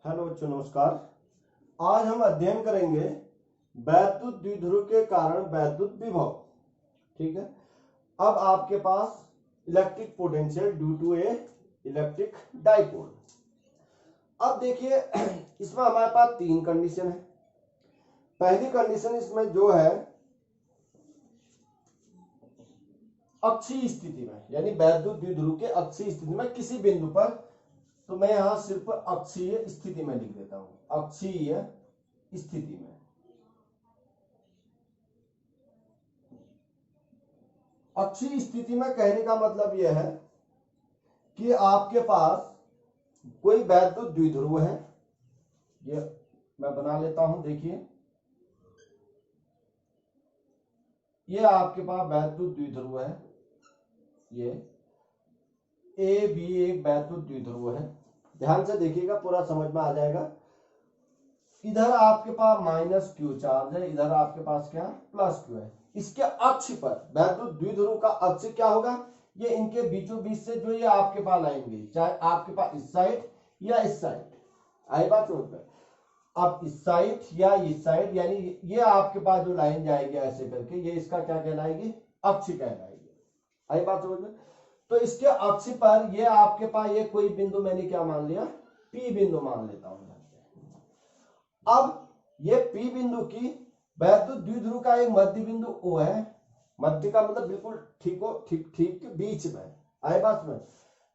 Hello बच्चों, नमस्कार। आज हम अध्ययन करेंगे वैद्युत द्विध्रुव के कारण वैद्युत विभव। ठीक है। अब आपके पास electric potential due to a electric dipole. अब देखिए इसमें हमारे पास तीन कंडीशन है। पहली कंडीशन इसमें जो है अक्षीय स्थिति में, यानी वैद्युत द्विध्रुव के अक्षीय स्थिति में किसी बिंदु पर, तो मैं यहां सिर्फ अक्षीय स्थिति में लिख देता हूं। अक्षीय स्थिति में, अक्षीय स्थिति में कहने का मतलब यह है कि आपके पास कोई वैद्युत द्विध्रुव है। ये मैं बना लेता हूं। देखिए ये आपके पास वैद्युत द्विध्रुव है। ये ए बी एक वैद्युत द्विध्रुव है। ध्यान से देखिएगा, पूरा समझ में आ जाएगा। इधर आपके पास माइनस क्यू चार्ज है, इधर आपके पास क्या प्लस क्यू है। इसके अक्ष पर वैद्युत द्विध्रुव का अक्ष क्या होगा, ये इनके बीचों बीच से जो ये आपके पास लाइन गई, चाहे आपके पास इस साइड या इस साइड, आई बात समझ में। अब इस साइड या इस साइड, यानी ये आपके पास जो लाइन जाएगी ऐसे करके, ये इसका क्या कहलाएगी, अक्ष कहलाएगी। आई बात समझ में। तो इसके अक्ष पर ये आपके पास ये कोई बिंदु मैंने क्या मान लिया, पी बिंदु मान लेता हूं। अब ये पी बिंदु की वैद्युत द्विध्रुव का एक मध्य बिंदु ओ है। मध्य का मतलब बिल्कुल ठीक बीच में, आए बात में।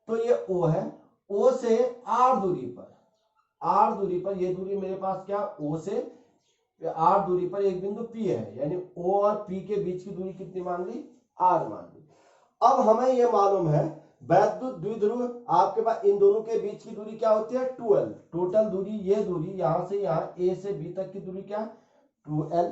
तो ये ओ है। ओ से आर दूरी पर, ये दूरी मेरे पास क्या, ओ से आर दूरी पर एक बिंदु पी है, यानी ओ और पी के बीच की दूरी कितनी मान ली, आर मान ली। अब हमें यह मालूम है वैद्युत द्विध्रुव आपके पास इन दोनों के बीच की दूरी क्या होती है, 2l। टोटल दूरी, ये दूरी यहां से यहां ए से बी तक की दूरी क्या, 2l।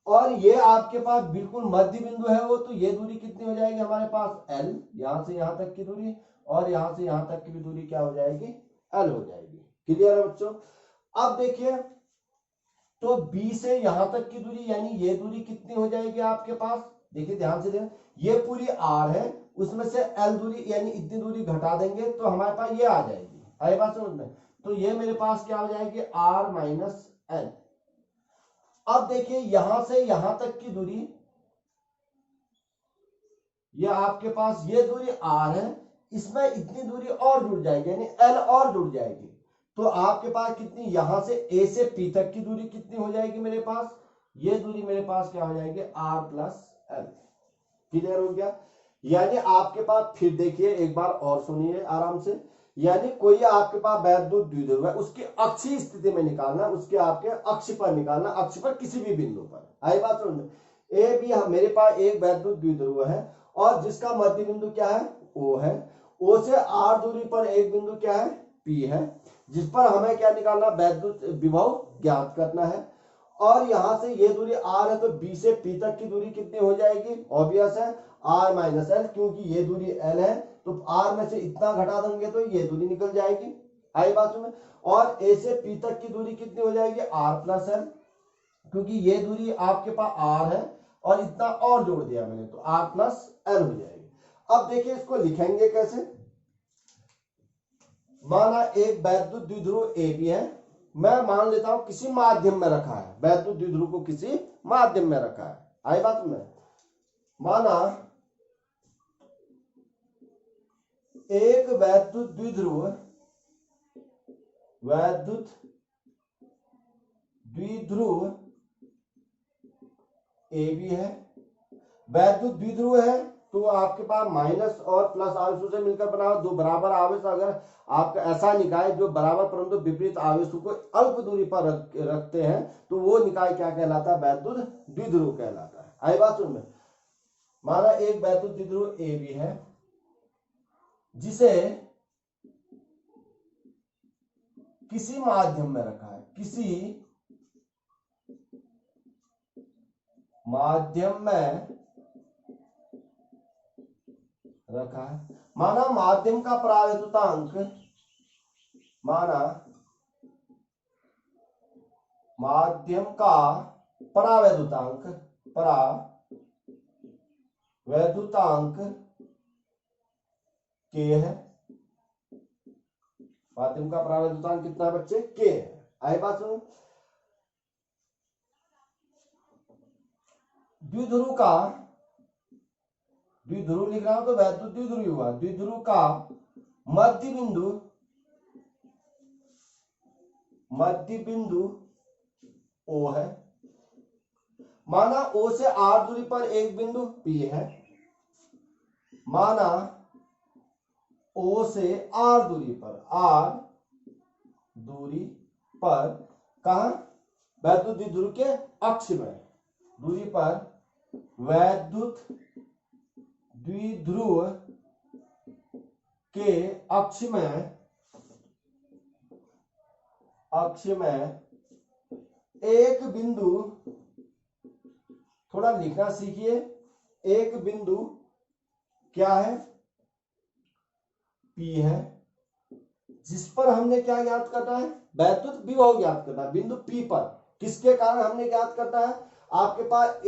और ये आपके पास बिल्कुल मध्य बिंदु है वो, तो ये दूरी कितनी हो जाएगी हमारे पास, l। यहां से यहां तक की दूरी और यहां से यहां तक की भी दूरी क्या हो जाएगी, l हो जाएगी। क्लियर है बच्चों। अब देखिए, तो b से यहां तक की दूरी, यानी ये दूरी कितनी हो जाएगी आपके पास, देखिए ध्यान से देखिए, ये पूरी r है, उसमें से l दूरी यानी इतनी दूरी घटा देंगे तो हमारे पास ये आ जाएगी। आई बात समझ में। तो ये मेरे पास क्या हो जाएगी, r माइनस l। अब देखिए यहां से यहां तक की दूरी, ये आपके पास ये दूरी r है, इसमें इतनी दूरी और जुड़ जाएगी, यानी l और जुड़ जाएगी। तो आपके पास कितनी, यहां से a से p तक की दूरी कितनी हो जाएगी मेरे पास, ये दूरी मेरे पास क्या हो जाएगी, r प्लस l। क्लियर हो गया। यानी आपके पास, फिर देखिए एक बार और सुनिए आराम से, यानी कोई आपके पास वैद्युत द्विध्रुव है, उसकी अक्षीय स्थिति में निकालना, उसके आपके अक्ष पर निकालना, अक्ष पर किसी भी बिंदु पर। आई बात समझ में। ए बी मेरे पास एक वैद्युत द्विध्रुव है और जिसका मध्य बिंदु क्या है, ओ है। ओ से आर दूरी पर एक बिंदु क्या है, पी है, जिस पर हमें क्या निकालना, वैद्युत विभव ज्ञात करना है। और यहां से ये दूरी r है, तो b से p तक की दूरी कितनी हो जाएगी, ऑब्वियस है r माइनस l, क्योंकि ये दूरी l है, तो r में से इतना घटा देंगे तो ये दूरी निकल जाएगी। आई बात में। और a से p तक की दूरी कितनी हो जाएगी, r प्लस l, क्योंकि ये दूरी आपके पास r है और इतना और जोड़ दिया मैंने, तो r प्लस l हो जाएगी। अब देखिए इसको लिखेंगे कैसे। माना एक वैद्युत द्विध्रुव ए बी है, मैं मान लेता हूं किसी माध्यम में रखा है, वैद्युत द्विध्रुव को किसी माध्यम में रखा है। आई बात में। माना एक वैद्युत द्विध्रुव ए बी है। वैद्युत द्विध्रुव है तो आपके पास माइनस और प्लस आवेशों से मिलकर बना, दो बराबर आवेश अगर आपका ऐसा निकाय जो बराबर परंतु विपरीत आवेशों को अल्प दूरी पर रखते हैं, तो वो निकाय क्या कहलाता है, वैद्युत द्विध्रुव कहलाता है। आई बात सुन में। माना एक वैद्युत द्विध्रुव ए बी है, जिसे किसी माध्यम में रखा है, किसी माध्यम में रखा है। माना माध्यम का परावैद्युतांक, माना माध्यम का परावैद्युतांक K है। माध्यम का परावर्तन कितना है बच्चे, के है। आई बात सुनो, द्विध्रुव का, द्विध्रुव लिख रहा हूं तो वैद्युत द्विध्रुव हुआ, द्विध्रुव का मध्य बिंदु ओ है। माना ओ से आर दूरी पर एक बिंदु पी है, माना ओ से आर दूरी पर कहा, वैद्युत द्विध्रुव के अक्ष में, दूरी पर वैद्युत द्विध्रुव के अक्ष में एक बिंदु, थोड़ा लिखना सीखिए, एक बिंदु क्या है, पी है, जिस पर हमने क्या ज्ञात करना है, वैद्युत विभव ज्ञात करना है। बिंदु पी पर किसके कारण हमने ज्ञात करना है, आपके पास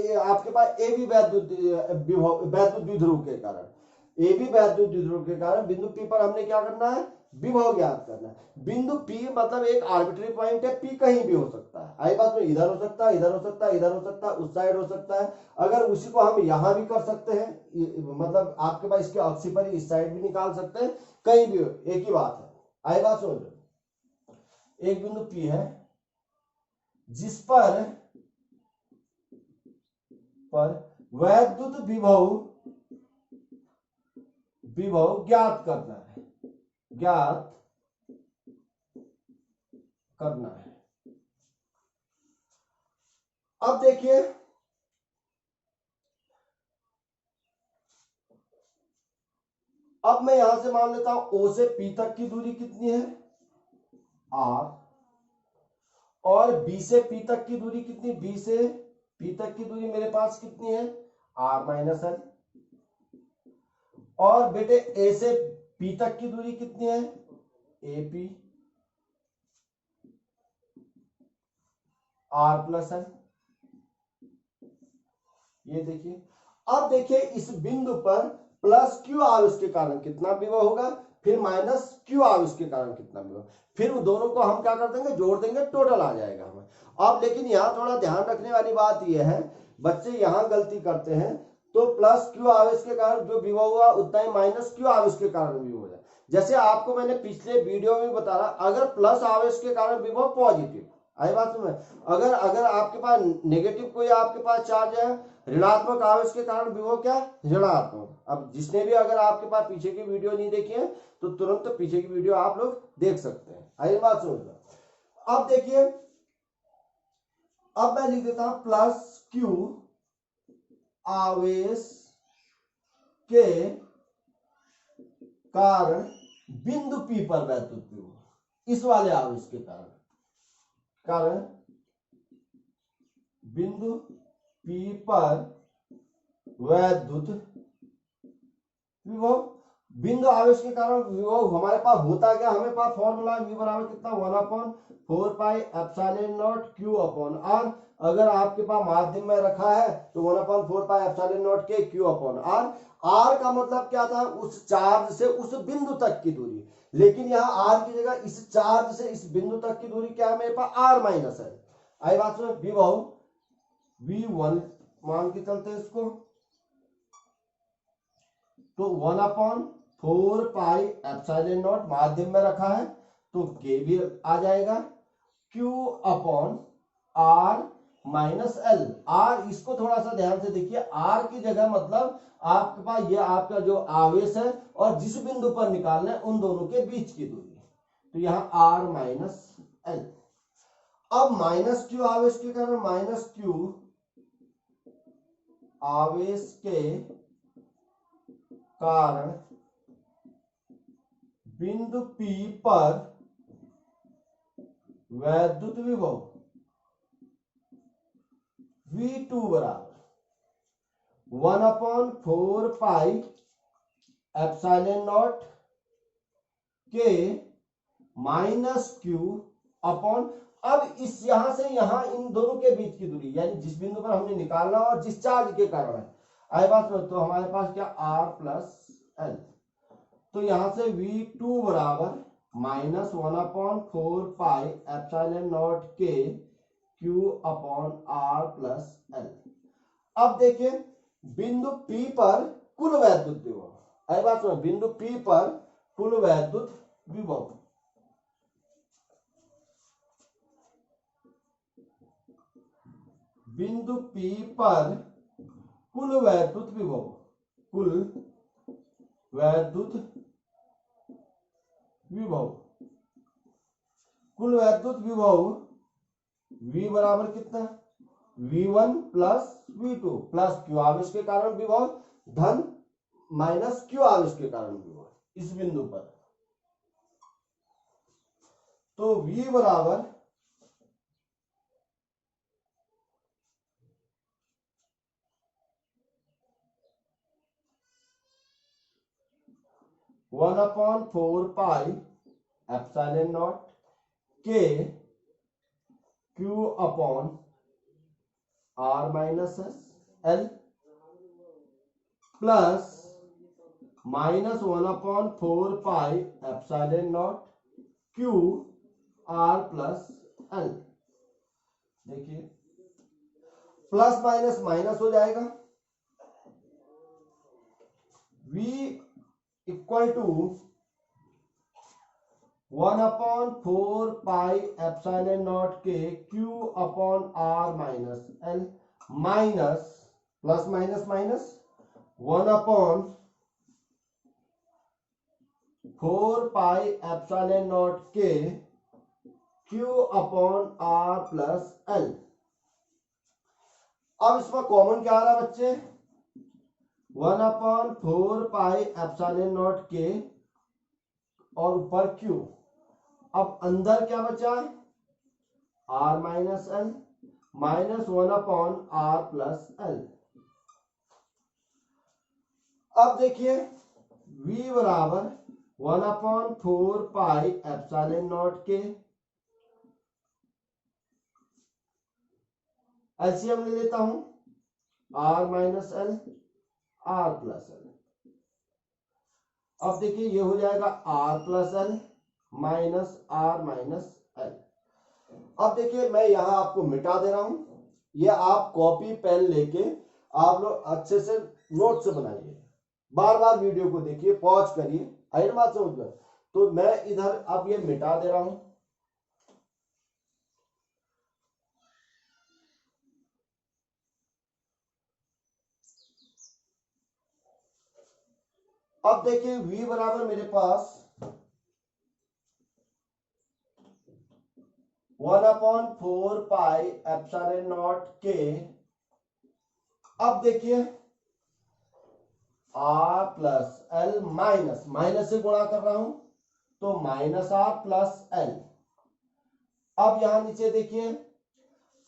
ए भी वैद्युत द्विध्रुव के कारण, ए भी वैद्युत द्विध्रुव के कारण बिंदु पी पर हमने क्या करना है, विभव ज्ञात करना है। बिंदु पी मतलब एक आर्बिट्री पॉइंट है, पी कहीं भी हो सकता है। आई बात में, इधर हो सकता है, इधर हो सकता है, इधर हो सकता है, उस साइड हो सकता है। अगर उसी को हम यहां भी कर सकते हैं, मतलब आपके पास इसके अक्ष पर इस साइड भी निकाल सकते हैं, कहीं भी हो, एक ही बात है। आई बात समझ लो, एक बिंदु पी है जिस पर वैद्युत विभव ज्ञात करना है, अब देखिए, अब मैं यहां से मान लेता हूं ओ से पी तक की दूरी कितनी है, आर, और बी से पी तक की दूरी कितनी, बी से पी तक की दूरी मेरे पास कितनी है, आर माइनस एल, और बेटे ए से पी तक की दूरी कितनी है, A P R plus L. ये देखिए, अब देखिए इस बिंदु पर प्लस क्यू आवेश के कारण कितना विभव होगा, फिर माइनस क्यू आवेश के कारण कितना विभव, फिर उन दोनों को हम क्या कर देंगे, जोड़ देंगे, टोटल आ जाएगा हमें। अब लेकिन यहां थोड़ा ध्यान रखने वाली बात यह है, बच्चे यहां गलती करते हैं, तो प्लस क्यू आवेश के कारण जो विभव हुआ उतना ही माइनस क्यू आवेश के कारण विभव हो जाए। जैसे आपको मैंने पिछले वीडियो में बताया, अगर प्लस आवेश के कारण विभव पॉजिटिव, आई बात में, अगर आपके पास नेगेटिव कोई आपके पास चार्ज है, ऋणात्मक आवेश के कारण विभव क्या, ऋणात्मक। अब जिसने भी अगर आपके पास पीछे की वीडियो नहीं देखी है तो तुरंत पीछे की वीडियो आप लोग देख सकते हैं। आई बात समझना। अब देखिए, अब मैं लिख देता हूं प्लस क्यू आवेश के कारण बिंदु पी पर वैद्युत विभव, इस वाले आवेश के कारण बिंदु पी पर वैद्युत विभव, बिंदु आवेश के कारण विभव हमारे पास होता क्या, हमें पास फॉर्मूला v बराबर कितना, 1/4 pi epsilon naught q upon r। अगर आपके पास माध्यम में रखा है तो 1/4 pi epsilon not k q upon r। r का मतलब क्या था, उस चार्ज से उस बिंदु तक की दूरी, लेकिन यहाँ r की जगह इस चार्ज से इस बिंदु तक की दूरी क्या है मेरे पास, r माइनस है। आई बात में, विभव v1 मान के चलते हैं इसको, तो 1/4 पाई एप्सिलॉन नॉट माध्यम में रखा है तो के भी आ जाएगा, Q upon R minus L. R इसको थोड़ा सा ध्यान से देखिए, R की जगह मतलब आपके पास ये आपका जो आवेश है और जिस बिंदु पर निकालना है उन दोनों के बीच की दूरी, तो यहां R माइनस एल। अब माइनस क्यू आवेश के कारण, माइनस क्यू आवेश के कारण बिंदु P पर वैद्युत विभव V2 बराबर 1/4 पाई एप्सिलॉन नॉट के माइनस क्यू अपॉन, अब इस यहां से यहां इन दोनों के बीच की दूरी, यानी जिस बिंदु पर हमने निकालना और जिस चार्ज के कारण है, आई बात में, तो हमारे पास क्या, R प्लस एल, तो यहां से V2 बराबर -1/4πε0k Q/R+L। अब देखिए बिंदु P पर कुल वैद्युत विभव, आई बात सुनो, बिंदु P पर कुल वैद्युत विभव, बिंदु P पर कुल वैद्युत विभव, कुल वैद्युत विभव, कुल वैद्युत विभव V बराबर कितना, V1 plus V2 plus Q आवेश के कारण विभव धन माइनस Q आवेश के कारण विभव इस बिंदु पर। तो V बराबर 1/4πε0 k Q/R-L प्लस -1/4πε0 Q/R+L। देखिए प्लस माइनस माइनस हो जाएगा, V इक्वल टू 1/4πε0 के Q/R-L minus plus minus minus 1/4πε0 के Q/R+L। अब इसमें कॉमन क्या आ रहा बच्चे, 1/4πε0 के और ऊपर Q, अब अंदर क्या बचा R-L माइनस 1/R+L। अब देखिए V बराबर 1/4πε0 के, एलसीएम ले लेता हूं, R-L R+L। अब देखिए ये हो जाएगा R+L माइनस R-L। अब देखिए मैं यहां आपको मिटा दे रहा हूं, ये आप कॉपी पेन लेके आप लोग अच्छे से नोट से बनाइए, बार बार वीडियो को देखिए, पॉज करिए, आई बात समझ में। तो मैं इधर अब ये मिटा दे रहा हूं, अब देखिए V बराबर मेरे पास 1/4πε0 के, अब देखिए R+L माइनस माइनस से गुणा कर रहा हूं तो -R+L। अब यहां नीचे देखिए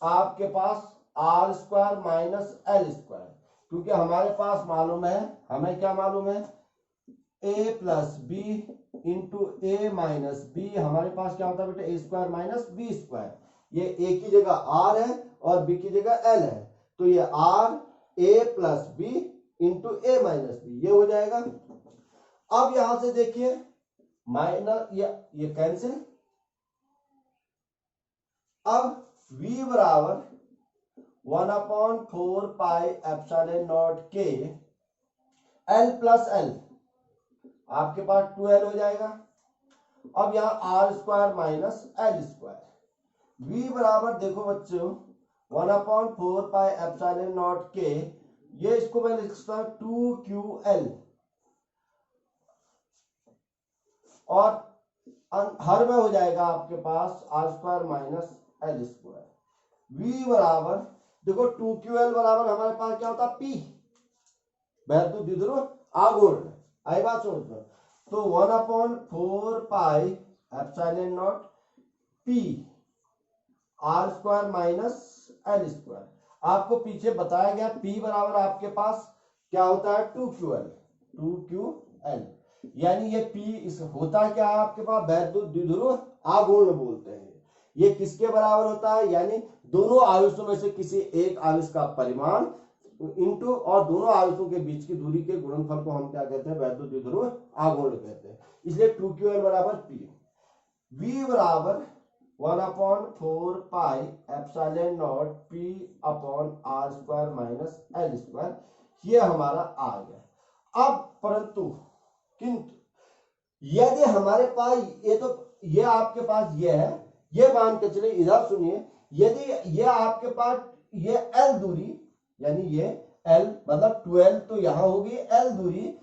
आपके पास R² माइनस L², क्योंकि हमारे पास मालूम है, हमें क्या मालूम है, A+B into A minus B, हमारे पास क्या होता है बेटा A² माइनस B²। ये A की जगह R है और B की जगह L है, तो ये R A+B into A minus B ये हो जाएगा। अब यहां से देखिए माइनस ये कैंसिल, अब V बराबर 1/4πε0 के L+L, आपके पास 2L हो जाएगा। अब यहां R² माइनस L², V बराबर देखो बच्चों 1/4πε0 के, ये इसको मैं लिख सकता हूं 2QL, और हर में हो जाएगा आपके पास R² माइनस L²। V बराबर देखो 2QL बराबर हमारे पास क्या होता है P, वैद्युत द्विध्रुव आघूर्ण, आई बात समझ में। तो 1/4πε0 P R² माइनस L², आपको पीछे बताया गया P बराबर आपके पास क्या होता है 2QL, यानी ये P इस होता क्या है आपके पास वैद्युत द्विध्रुव आघूर्ण बोलते हैं। ये किसके बराबर होता है, यानी दोनों आवेशों में से किसी एक आवेश का परिमाण इंटू और दोनों आवेशों के बीच की दूरी के गुणनफल को हम क्या कहते हैं, वैद्युत द्विध्रुव आघूर्ण कहते हैं। इसलिए 2QL बराबर P। v बराबर 1/4 pi epsilon naught p upon R square minus L square, ये हमारा आ गया। अब परंतु किंतु यदि हमारे पास ये आपके पास ये है, ये मान के चले, इधर सुनिए, यदि ये आपके पास ये l दूरी, यानी ये l मतलब 12 तो यहां होगी l दूरी,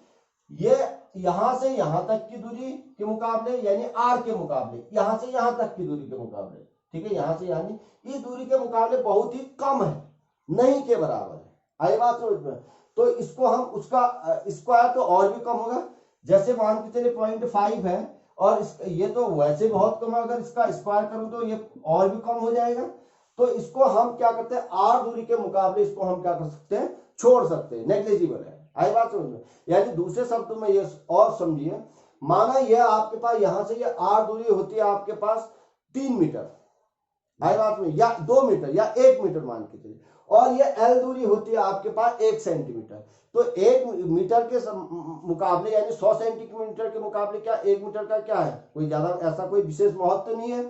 ये यहां से यहां तक की दूरी के मुकाबले, यानी r के मुकाबले, यहां से यहां तक की दूरी के मुकाबले, ठीक है, यहां से यानी इस दूरी के मुकाबले बहुत ही कम है, नहीं के बराबर है। आई बात समझ में? तो इसको हम उसका स्क्वायर तो और भी कम होगा, जैसे मान के चले 0.5 है और ये तो वैसे बहुत कम है, अगर इसका स्क्वायर करूं तो ये और भी कम हो जाएगा। तो इसको हम क्या करते हैं, r दूरी के मुकाबले इसको हम क्या कर सकते हैं, छोड़ सकते हैं, नेग्लिजिबल है। आई बात समझ में? यानी दूसरे शब्दों में ये और समझिए, माना ये आपके पास यहां से ये r दूरी होती है आपके पास 3 मीटर, आई बात में, या 2 मीटर या 1 मीटर मान के चलिए, और ये l दूरी होती है आपके पास 1 सेंटीमीटर। तो 1 मीटर के मुकाबले, यानी 100 सेंटीमीटर के मुकाबले क्या 1 मीटर का क्या है, कोई ज्यादा ऐसा कोई विशेष महत्व तो नहीं है।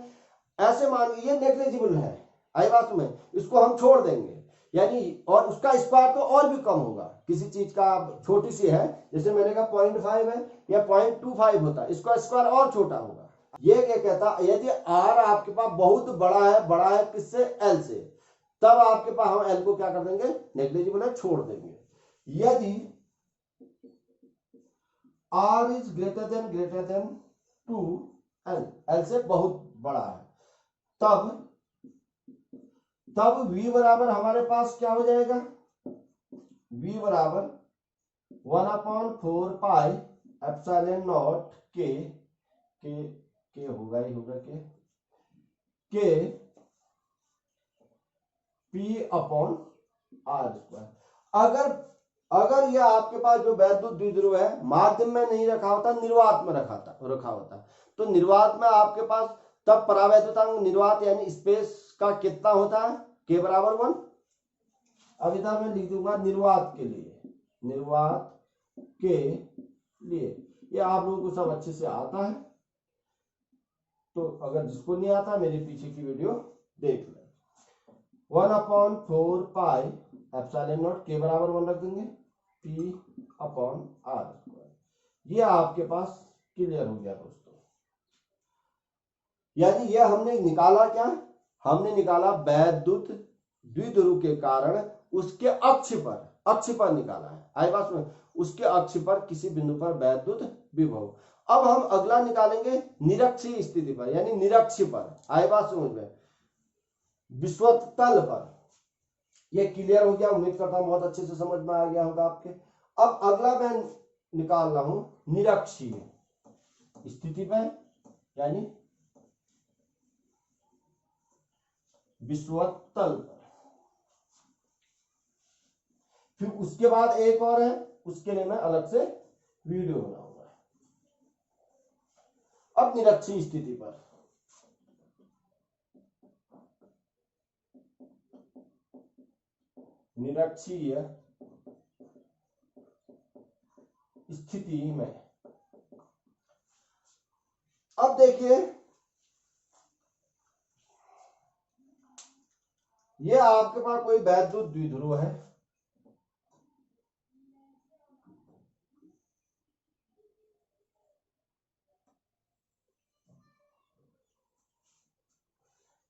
ऐसे मान ये नेग्लिजिबल है, आई बात में, इसको हम छोड़ देंगे, यानी और उसका स्क्वायर तो और भी कम होगा, किसी चीज का छोटी सी है, जैसे मैंने कहा 0.5 है या 0.25 होता है, इसका स्क्वायर और छोटा होगा। ये क्या कहता, यदि r आपके पास बहुत बड़ा है किससे, l से, तब आपके पास हम l को क्या कर देंगे, नेग्लिजिबल है, छोड़ देंगे। यदि r is greater than 2l, l से बहुत बड़ा है, तब v बराबर हमारे पास क्या हो जाएगा, v बराबर 1/4 पाई एप्सिलॉन नॉट के होगा ही होगा के p अपॉन आर स्क्वायर। अगर ये आपके पास जो वैद्युत द्विध्रुव है माध्यम में नहीं रखा होता, निर्वात में रखा होता, तो निर्वात में आपके पास तब परावैद्युतांक निर्वात यानी स्पेस का कितना होता है, के बराबर 1। अब इधर मैं लिख दूंगा निर्वात के लिए, ये आप लोगों को सब अच्छे से आता है, तो अगर जिसको नहीं आता मेरे पीछे की वीडियो देख ले। 1/4 पाई एप्सिलॉन नॉट, के बराबर 1 रख देंगे, p अपॉन आर स्क्वायर। ये आपके पास क्लियर हो गया दोस्तों। यानी ये हमने निकाला क्या, हमने निकाला वैद्युत द्विध्रुव के कारण उसके अक्ष पर निकाला है, आई बात में, उसके अक्ष पर किसी बिंदु पर वैद्युत विभव। अब हम अगला निकालेंगे निरक्षीय स्थिति पर, यानी निरक्ष पर, आई बात समझ में, विषुवत तल पर। ये क्लियर हो गया, उम्मीद करता हूं बहुत अच्छे से समझ में आ गया होगा आपके। अब अगला मैं निकाल रहा हूं निरक्षीय स्थिति पर, यानी विषुवत तल पर। फिर उसके बाद एक और है, उसके लिए मैं अलग से वीडियो बनाऊंगा। अब निरक्षीय स्थिति पर, निरक्षीय स्थिति में अब देखिए, ये आपके पास कोई वैद्युत द्विध्रुव है,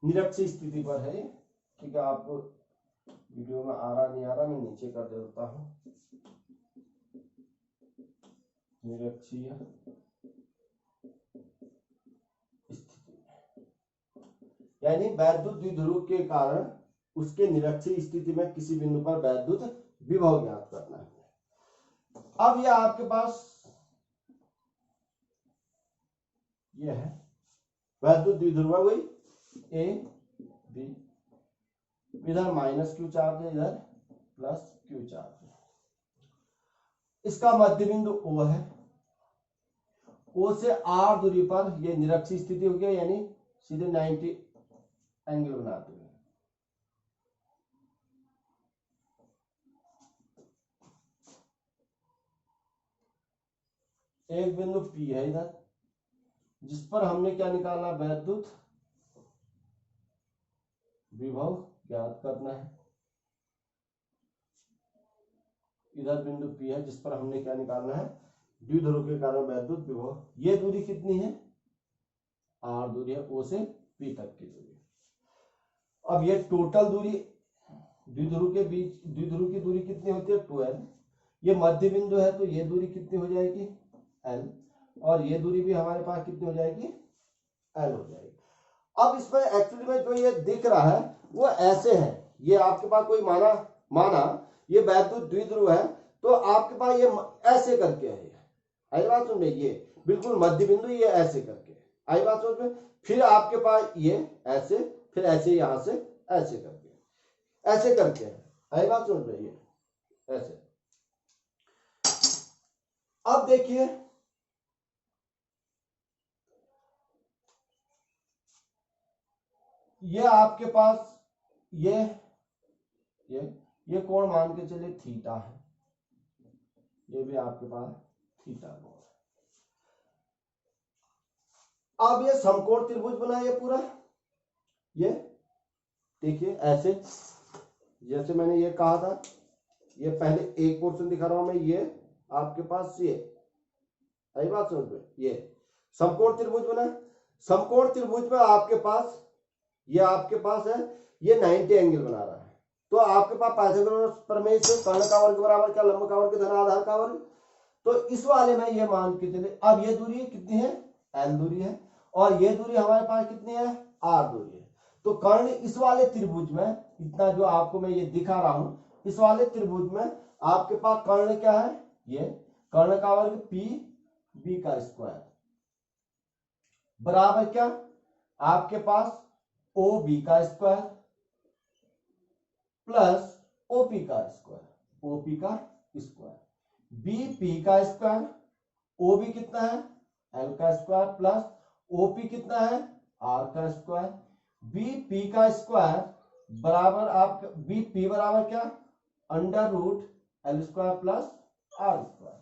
निरक्षीय स्थिति पर है, ठीक है, आपको वीडियो में आ रहा नहीं आ रहा, मैं नीचे कर देता हूं। निरक्षीय स्थिति यानी वैद्युत द्विध्रुव के कारण उसके निरक्षीय स्थिति में किसी बिंदु पर वैद्युत विभव ज्ञात करना है। अब यह आपके पास यह है वैद्युत द्विध्रुव, वही ए बी, इधर माइनस क्यू चार्ज है, इधर प्लस क्यू चार्ज है, इसका मध्य बिंदु ओ है, ओ से आर दूरी पर यह निरक्षीय स्थिति हो गया, यानी सीधे 90 एंगल बनाते हुए। एक बिंदु P है इधर, जिस पर हमने क्या निकालना, वैद्युत विभव ज्ञात करना है। इधर बिंदु P है जिस पर हमने क्या निकालना है, द्विध्रुव के कारण वैद्युत विभव। ये दूरी कितनी है, R दूरी है, O से P तक की दूरी। अब ये टोटल दूरी द्विध्रुव के बीच, द्विध्रुव की दूरी कितनी होती है, 2L। ये मध्य बिंदु है तो ये दूरी कितनी हो जाएगी, L, और ये दूरी भी हमारे पास कितनी हो जाएगी, L हो जाएगी। अब इसमें एक्चुअली में जो ये दिख रहा है वो ऐसे है, ये आपके पास कोई माना ये वैद्युत द्विध्रुव है तो आपके पास ये ऐसे करके है, आई बात समझ में, ये बिल्कुल मध्य बिंदु ये ऐसे करके, आई बात समझ में। फिर आपके पास ये ऐसे, फिर ऐसे यहां से ऐसे करके है, आई बात समझ में, ये ऐसे। अब देखिए ये आपके पास ये कोण मान के चलिए थीटा है, ये भी आपके पास थीटा कोण है। अब ये समकोण त्रिभुज बना ये पूरा, ये देखिए ऐसे, जैसे मैंने ये कहा था, ये पहले एक पोर्शन दिखा रहा हूं मैं, ये आपके पास ये, आई बात समझ में, ये समकोण त्रिभुज बना। समकोण त्रिभुज में आपके पास ये आपके पास है, ये 90 एंगल बना रहा है। तो आपके पास पाइथागोरस प्रमेय से कर्ण का वर्ग बराबर क्या, लंब का वर्ग धन आधार का वर्ग। तो इस वाले में ये मान के चले, अब ये दूरी कितनी है, L दूरी है, और ये दूरी हमारे पास कितनी है, R दूरी है। तो कर्ण इस वाले त्रिभुज में, इतना जो आपको मैं ये दिखा रहा हूं, इस वाले त्रिभुज में आपके पास कर्ण क्या है, ये कर्ण का वर्ग P B का स्क्वायर बराबर क्या, आपके पास OB का स्क्वायर प्लस OP का स्क्वायर, OP का स्क्वायर, BP का स्क्वायर, OB कितना है, L का स्क्वायर प्लस OP कितना है, R का स्क्वायर, BP का स्क्वायर बराबर आपका BP बराबर क्या, under root L square plus R square.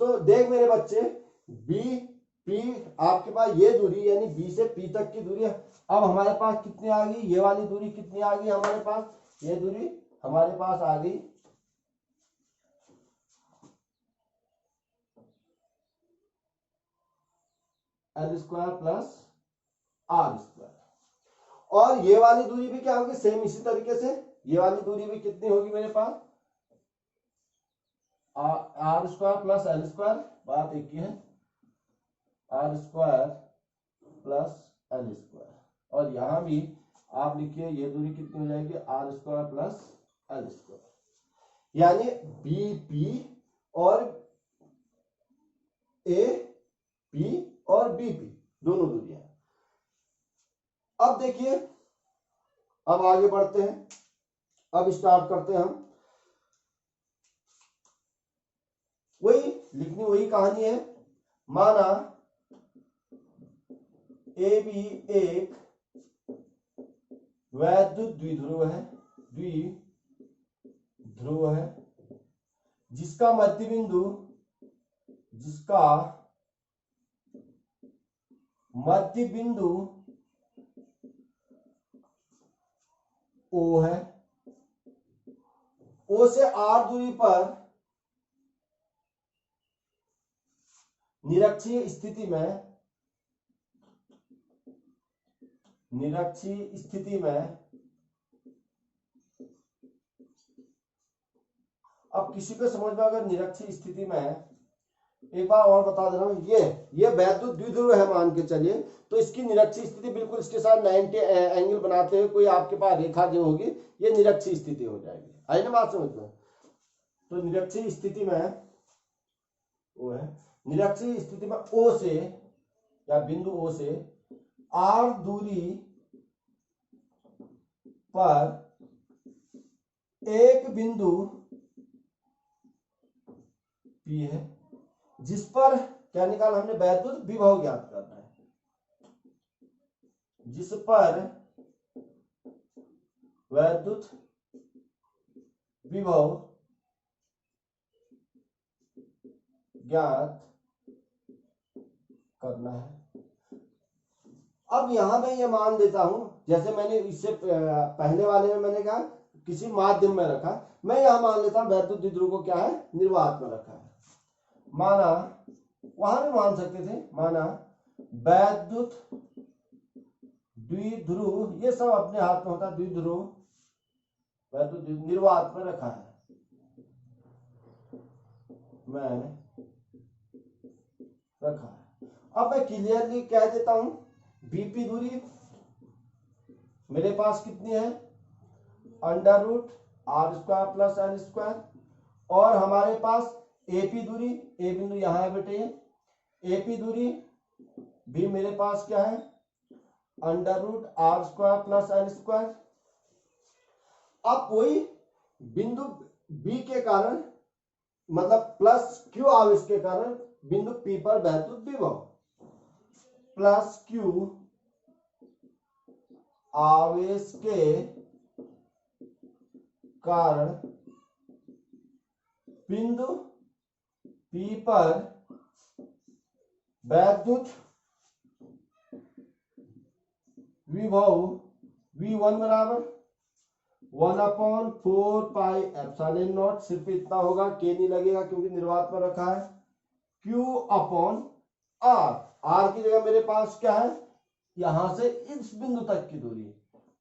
तो देख मेरे बच्चे, BP आपके पास ये दूरी यानी B से P तक की दूरी है। अब हमारे पास कितनी आ गई, ये वाली दूरी कितनी आ गई हमारे पास, ये दूरी हमारे पास आ गई L square plus R square. और ये वाली दूरी भी क्या होगी, सेम इसी तरीके से ये वाली दूरी भी कितनी होगी मेरे पास, R square plus L square, बात एक ही है, R square plus L square. और यहां भी आप लिखिए ये दूरी कितनी हो जाएगी, R square plus L square, यानी BP और AP और BP दोनों दूरियां। अब देखिए, अब आगे बढ़ते हैं, अब स्टार्ट करते हैं हम, वही लिखनी वही कहानी है। माना AB एक वैद्युत द्विध्रुव है, जिसका मध्य बिंदु O है, O से R दूरी पर निरक्षीय स्थिति में अब किसी को समझ में अगर निरक्षीय स्थिति में, एक बार और बता दे रहा हूं, ये वैद्युत द्विध्रुव है मान के चलिए, तो इसकी निरक्षीय स्थिति बिल्कुल इसके साथ 90 एंगल बनाते हुए कोई आपके पास रेखा जो होगी ये निरक्षीय स्थिति हो जाएगी, आई ना बात समझ में। तो निरक्षीय स्थिति में वो है, निरक्षीय स्थिति में O से या बिंदु O से R दूरी पर एक बिंदु P है, जिस पर क्या निकाला हमने, वैद्युत विभव ज्ञात करना है, जिस पर वैद्युत विभव ज्ञात करना है। अब यहां मैं ये मान लेता हूं, जैसे मैंने इससे पहले वाले में मैंने कहा किसी माध्यम में रखा, मैं यहां मान लेता हूं वैद्युत द्विध्रुव को क्या है, निर्वात में रखा है। माना वहां भी मान सकते थे, माना वैद्युत द्विध्रुव, ये सब अपने हाथ में होता है, द्विध्रुव वैद्युत निर्वात में रखा है, मैं रखा है। अब मैं क्लियरली कह देता हूं बीपी दूरी मेरे पास कितनी है, under root are square plus L square, और हमारे पास एपी दूरी, ए बिंदु यहां है बेटे, एपी दूरी भी मेरे पास क्या है, under root are square plus L square. अब कोई बिंदु बी के कारण, मतलब प्लस क्यू आवेश के कारण बिंदु पी पर वैद्युत विभव प्लस क्यू आवेश के कारण बिंदु पी पर वैद्युत विभव V1 बराबर 1/4 पाई एप्सिलॉन नॉट, सिर्फ इतना होगा, के नहीं लगेगा क्योंकि निर्वात पर रखा है, Q अपॉन R, R की जगह मेरे पास क्या है, यहां से इस बिंदु तक की दूरी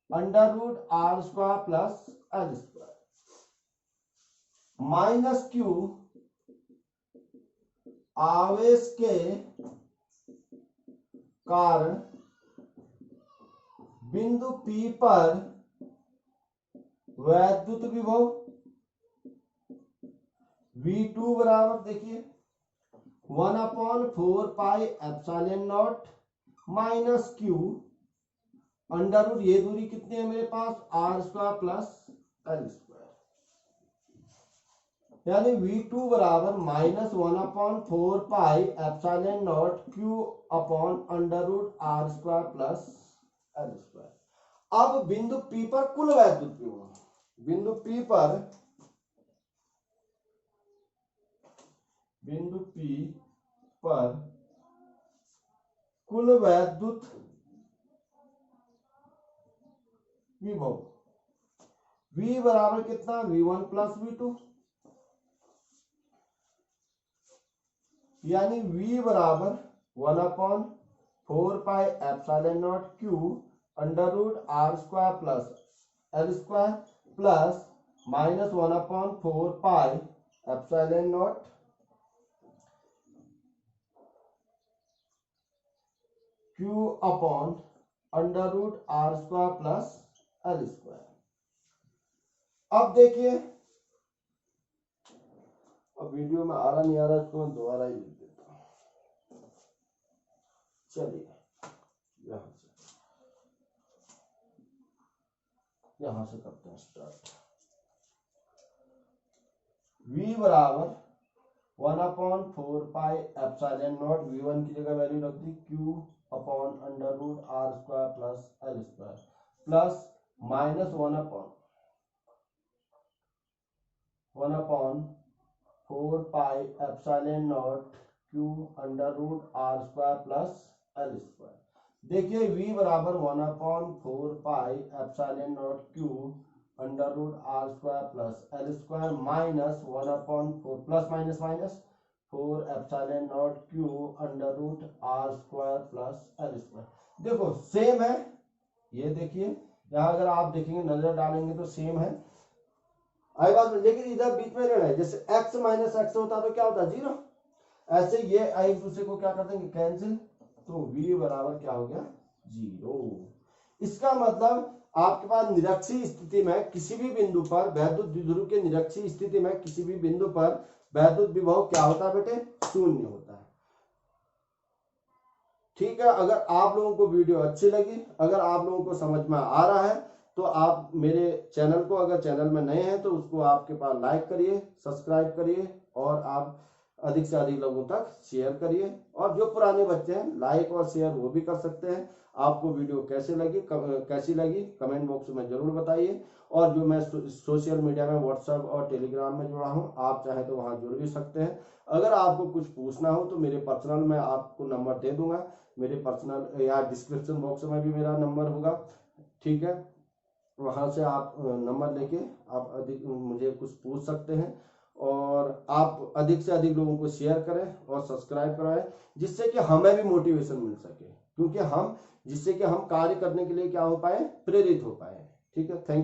under root are square plus L square minus Q आवेश के कारण बिंदु P पर वैद्युत विभव V2 बराबर, देखिए 1/4 pi epsilon naught minus q under root, ये दूरी कितनी है मेरे पास, r square plus L square, यानी V2 बराबर -1/4 pi epsilon naught Q upon under root are square plus L square. अब बिंदु P पर कुल वैद्युत विभव, बिंदु P पर कुल वैद्युत विभव V बराबर कितना, V1 प्लस V2, यानी V बराबर 1/4 pi epsilon naught Q under root are square plus L square plus -1/4 pi epsilon naught Q upon under root are square plus L square. अब देखिए, अब वीडियो में आ रहा नहीं आ रहा, इसको मैं दोबारा ही लिख देता हूं। चलिए यहां से करते हैं स्टार्ट। V बराबर 1/4 पाई एप्सिलॉन नॉट, V1 की जगह वैल्यू रख दी, Q upon under root are square plus L square plus -1/4 pi epsilon naught Q under root are square plus L square. देखिए V बराबर 1/4 pi epsilon naught Q under root are square plus L square minus 1/4 plus minus minus 4 epsilon naught Q under root are square plus L square. देखो same है, ये देखिए यहां अगर आप देखेंगे, नजर डालेंगे तो सेम है, आई बात, लेकिन इधर बीच में रहना है, जैसे x माइनस एक्स होता तो क्या होता, 0, ऐसे ये एक दूसरे को क्या कर देंगे, कैंसिल, तो V बराबर क्या हो गया, 0। इसका मतलब आपके पास निरक्षीय स्थिति में किसी भी बिंदु पर वैद्युत द्विध्रुव के निरक्षीय स्थिति में किसी भी बिंदु पर वैद्युत विभव क्या होता है बेटे, 0 होता है। ठीक है, अगर आप लोगों को वीडियो अच्छी लगी, अगर आप लोगों को समझ में आ रहा है, तो आप मेरे चैनल को, अगर चैनल में नए हैं तो उसको आपके पास लाइक करिए, सब्सक्राइब करिए, और आप अधिक से अधिक लोगों तक शेयर करिए। और जो पुराने बच्चे हैं लाइक और शेयर वो भी कर सकते हैं। आपको वीडियो कैसी लगी कमेंट बॉक्स में जरूर बताइए। और जो मैं सोशल मीडिया में व्हाट्सएप और टेलीग्राम में जुड़ा हूँ, आप चाहे तो वहां जुड़ भी सकते हैं। अगर आपको कुछ पूछना हो तो मेरे पर्सनल में आपको नंबर दे दूंगा, मेरे पर्सनल या डिस्क्रिप्शन बॉक्स में भी मेरा नंबर होगा, ठीक है। वहां से आप नंबर लेके आप अधिक मुझे कुछ पूछ सकते हैं। और आप अधिक से अधिक लोगों को शेयर करें और सब्सक्राइब कराएं, जिससे कि हमें भी मोटिवेशन मिल सके, क्योंकि हम जिससे कि हम कार्य करने के लिए क्या हो पाए, प्रेरित हो पाए। ठीक है, थैंक